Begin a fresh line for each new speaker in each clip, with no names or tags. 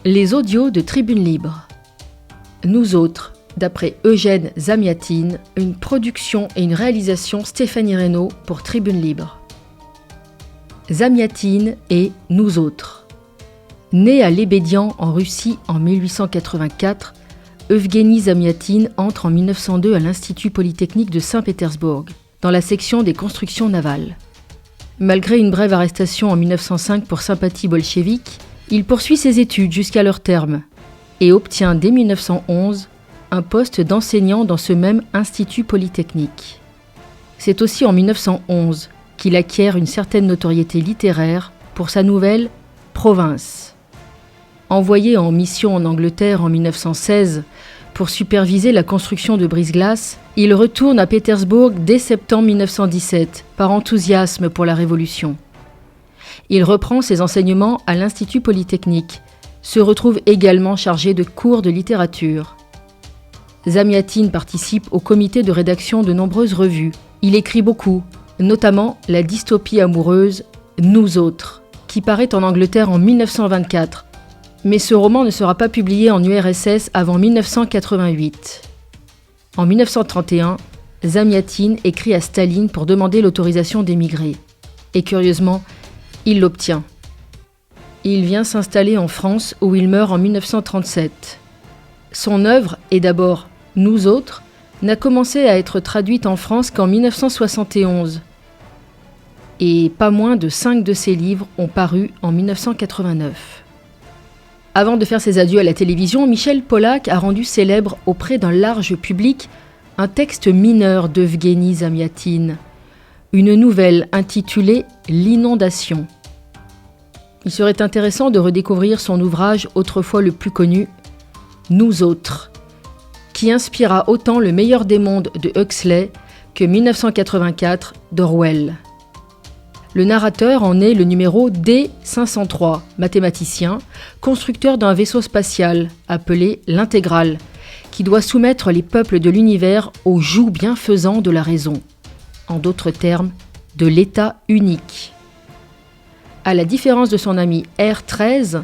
Les audios de Tribune Libre. Nous autres, d'après Eugène Zamiatine, une production et une réalisation Stéphanie Reynaud pour Tribune Libre. Zamiatine et Nous autres. Né à Lebedian en Russie en 1884, Evgueni Zamiatine entre en 1902 à l'Institut Polytechnique de Saint-Pétersbourg, dans la section des constructions navales. Malgré une brève arrestation en 1905 pour sympathie bolchevique, il poursuit ses études jusqu'à leur terme et obtient dès 1911 un poste d'enseignant dans ce même Institut Polytechnique. C'est aussi en 1911 qu'il acquiert une certaine notoriété littéraire pour sa nouvelle « Province ». Envoyé en mission en Angleterre en 1916 pour superviser la construction de brise-glace, il retourne à Pétersbourg dès septembre 1917 par enthousiasme pour la Révolution. Il reprend ses enseignements à l'Institut Polytechnique, se retrouve également chargé de cours de littérature. Zamiatine participe au comité de rédaction de nombreuses revues. Il écrit beaucoup, notamment la dystopie amoureuse « Nous autres », qui paraît en Angleterre en 1924. Mais ce roman ne sera pas publié en URSS avant 1988. En 1931, Zamiatine écrit à Staline pour demander l'autorisation d'émigrer. Et curieusement, il l'obtient. Il vient s'installer en France où il meurt en 1937. Son œuvre est d'abord « Nous autres », n'a commencé à être traduite en France qu'en 1971. Et pas moins de 5 de ses livres ont paru en 1989. Avant de faire ses adieux à la télévision, Michel Pollack a rendu célèbre auprès d'un large public un texte mineur d'Evgueni Zamiatine, une nouvelle intitulée « L'inondation ». Il serait intéressant de redécouvrir son ouvrage autrefois le plus connu, « Nous autres », qui inspira autant Le meilleur des mondes de Huxley que 1984 d'Orwell. Le narrateur en est le numéro D503, mathématicien, constructeur d'un vaisseau spatial appelé l'Intégrale, qui doit soumettre les peuples de l'univers au joug bienfaisant de la raison. En d'autres termes, de l'état unique. À la différence de son ami R13,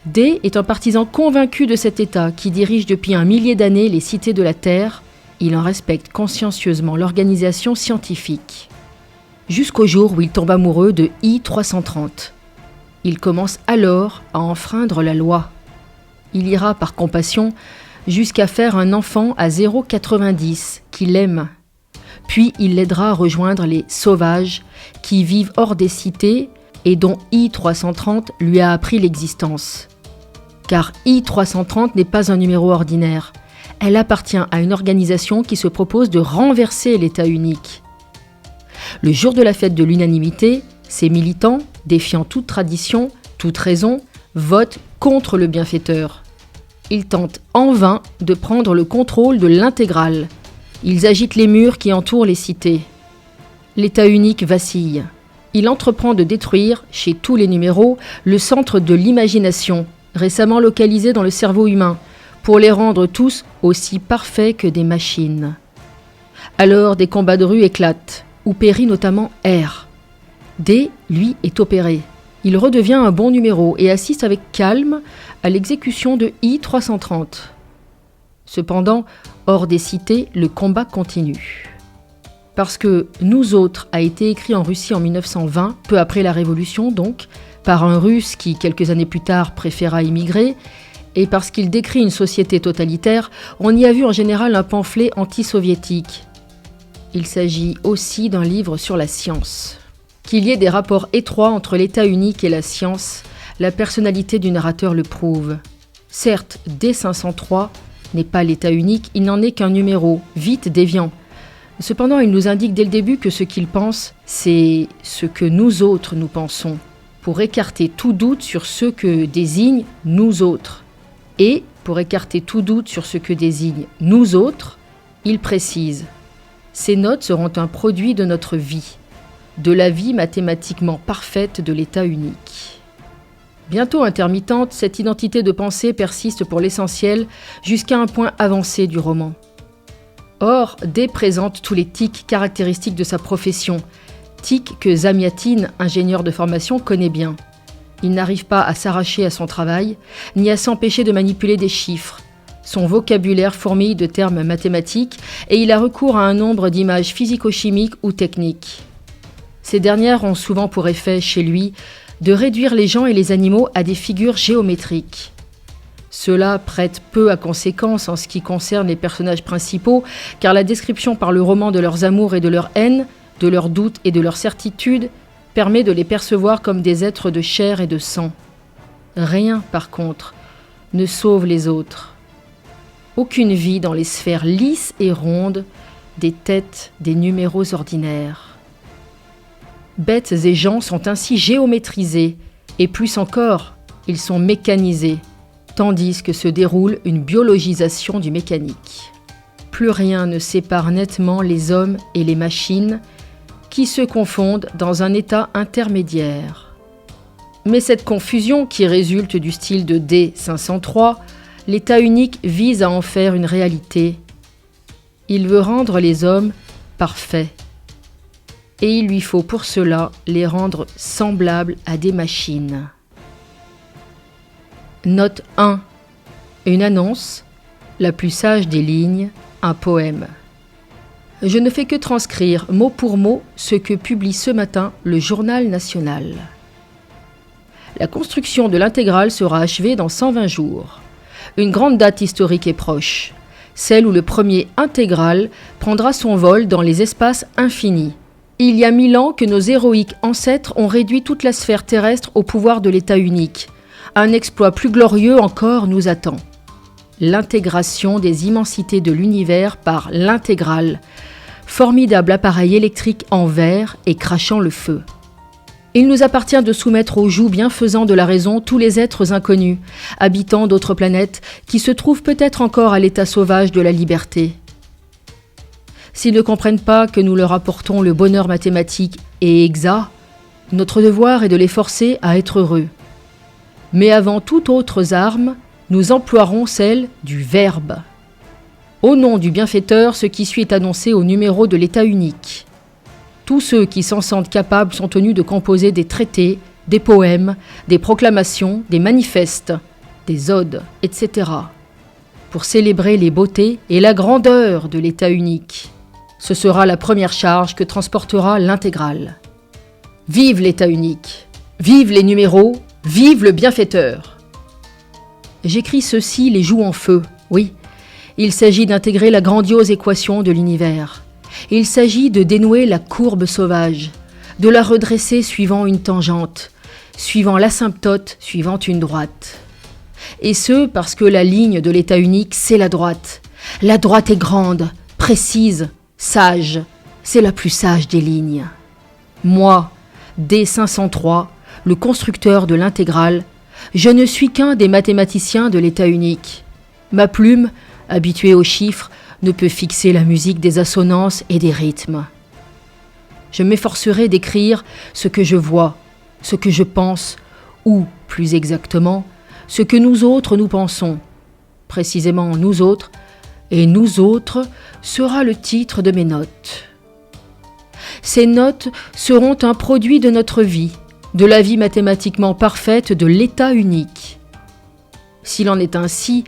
D est un partisan convaincu de cet état qui dirige depuis un millier d'années les cités de la Terre. Il en respecte consciencieusement l'organisation scientifique. Jusqu'au jour où il tombe amoureux de I-330. Il commence alors à enfreindre la loi. Il ira par compassion jusqu'à faire un enfant à 0,90 qu'il aime. Puis il l'aidera à rejoindre les sauvages qui vivent hors des cités et dont I-330 lui a appris l'existence. Car I-330 n'est pas un numéro ordinaire. Elle appartient à une organisation qui se propose de renverser l'état unique. Le jour de la fête de l'unanimité, ses militants, défiant toute tradition, toute raison, votent contre le bienfaiteur. Ils tentent en vain de prendre le contrôle de l'Intégrale. Ils agitent les murs qui entourent les cités. L'état unique vacille. Il entreprend de détruire, chez tous les numéros, le centre de l'imagination, récemment localisé dans le cerveau humain, pour les rendre tous aussi parfaits que des machines. Alors des combats de rue éclatent, où périt notamment R. D, lui, est opéré. Il redevient un bon numéro et assiste avec calme à l'exécution de I-330. Cependant, hors des cités, le combat continue. Parce que Nous autres a été écrit en Russie en 1920, peu après la Révolution donc, par un Russe qui, quelques années plus tard, préféra immigrer, et parce qu'il décrit une société totalitaire, on y a vu en général un pamphlet anti-soviétique. Il s'agit aussi d'un livre sur la science. Qu'il y ait des rapports étroits entre l'état unique et la science, la personnalité du narrateur le prouve. Certes, D503 n'est pas l'état unique, il n'en est qu'un numéro, vite déviant. Cependant, il nous indique dès le début que ce qu'il pense, c'est ce que nous autres nous pensons, pour écarter tout doute sur ce que désigne nous autres. Et, pour écarter tout doute sur ce que désigne nous autres, il précise « Ces notes seront un produit de notre vie, de la vie mathématiquement parfaite de l'état unique. » Bientôt intermittente, cette identité de pensée persiste pour l'essentiel jusqu'à un point avancé du roman. Or, D présente tous les tics caractéristiques de sa profession, tics que Zamiatine, ingénieur de formation, connaît bien. Il n'arrive pas à s'arracher à son travail, ni à s'empêcher de manipuler des chiffres. Son vocabulaire fourmille de termes mathématiques et il a recours à un nombre d'images physico-chimiques ou techniques. Ces dernières ont souvent pour effet, chez lui, de réduire les gens et les animaux à des figures géométriques. Cela prête peu à conséquence en ce qui concerne les personnages principaux, car la description par le roman de leurs amours et de leur haine, de leurs doutes et de leurs certitudes, permet de les percevoir comme des êtres de chair et de sang. Rien, par contre, ne sauve les autres. Aucune vie dans les sphères lisses et rondes des têtes des numéros ordinaires. Bêtes et gens sont ainsi géométrisés, et plus encore, ils sont mécanisés, tandis que se déroule une biologisation du mécanique. Plus rien ne sépare nettement les hommes et les machines, qui se confondent dans un état intermédiaire. Mais cette confusion, qui résulte du style de D503, l'état unique vise à en faire une réalité. Il veut rendre les hommes parfaits. Et il lui faut pour cela les rendre semblables à des machines. Note 1. Une annonce, la plus sage des lignes, un poème. Je ne fais que transcrire mot pour mot ce que publie ce matin le Journal national. La construction de l'intégrale sera achevée dans 120 jours. Une grande date historique est proche, celle où le premier intégral prendra son vol dans les espaces infinis. Il y a 1000 ans que nos héroïques ancêtres ont réduit toute la sphère terrestre au pouvoir de l'état unique. Un exploit plus glorieux encore nous attend. L'intégration des immensités de l'univers par l'intégrale, formidable appareil électrique en verre et crachant le feu. Il nous appartient de soumettre au joug bienfaisant de la raison tous les êtres inconnus, habitants d'autres planètes, qui se trouvent peut-être encore à l'état sauvage de la liberté. S'ils ne comprennent pas que nous leur apportons le bonheur mathématique et exact, notre devoir est de les forcer à être heureux. Mais avant toute autre arme, nous emploierons celle du verbe. Au nom du bienfaiteur, ce qui suit est annoncé au numéro de l'état unique. Tous ceux qui s'en sentent capables sont tenus de composer des traités, des poèmes, des proclamations, des manifestes, des odes, etc. pour célébrer les beautés et la grandeur de l'état unique. Ce sera la première charge que transportera l'intégrale. Vive l'état unique, vive les numéros, vive le bienfaiteur. J'écris ceci les joues en feu, oui. Il s'agit d'intégrer la grandiose équation de l'univers. Il s'agit de dénouer la courbe sauvage, de la redresser suivant une tangente, suivant l'asymptote, suivant une droite. Et ce, parce que la ligne de l'état unique, c'est la droite. La droite est grande, précise, sage. C'est la plus sage des lignes. Moi, D503, le constructeur de l'intégrale, je ne suis qu'un des mathématiciens de l'état unique. Ma plume, habituée aux chiffres, ne peut fixer la musique des assonances et des rythmes. Je m'efforcerai d'écrire ce que je vois, ce que je pense, ou, plus exactement, ce que nous autres nous pensons. Précisément nous autres, et nous autres sera le titre de mes notes. Ces notes seront un produit de notre vie, de la vie mathématiquement parfaite de l'état unique. S'il en est ainsi,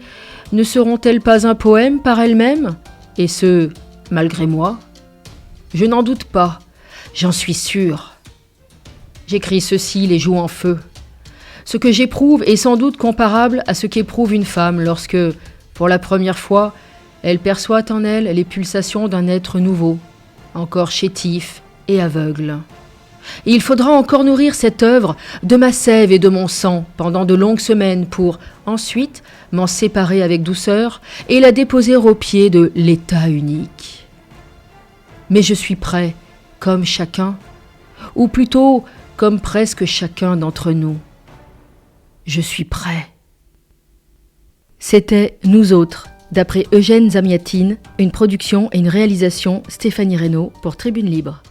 ne seront-elles pas un poème par elles-mêmes, et ce, malgré moi? Je n'en doute pas, j'en suis sûr. J'écris ceci les joues en feu. Ce que j'éprouve est sans doute comparable à ce qu'éprouve une femme lorsque, pour la première fois, elle perçoit en elle les pulsations d'un être nouveau, encore chétif et aveugle. Et il faudra encore nourrir cette œuvre de ma sève et de mon sang pendant de longues semaines pour, ensuite, m'en séparer avec douceur et la déposer aux pieds de l'état unique. Mais je suis prêt, comme chacun, ou plutôt comme presque chacun d'entre nous. Je suis prêt. C'était Nous autres, d'après Eugène Zamiatine, une production et une réalisation Stéphanie Reynaud pour Tribune Libre.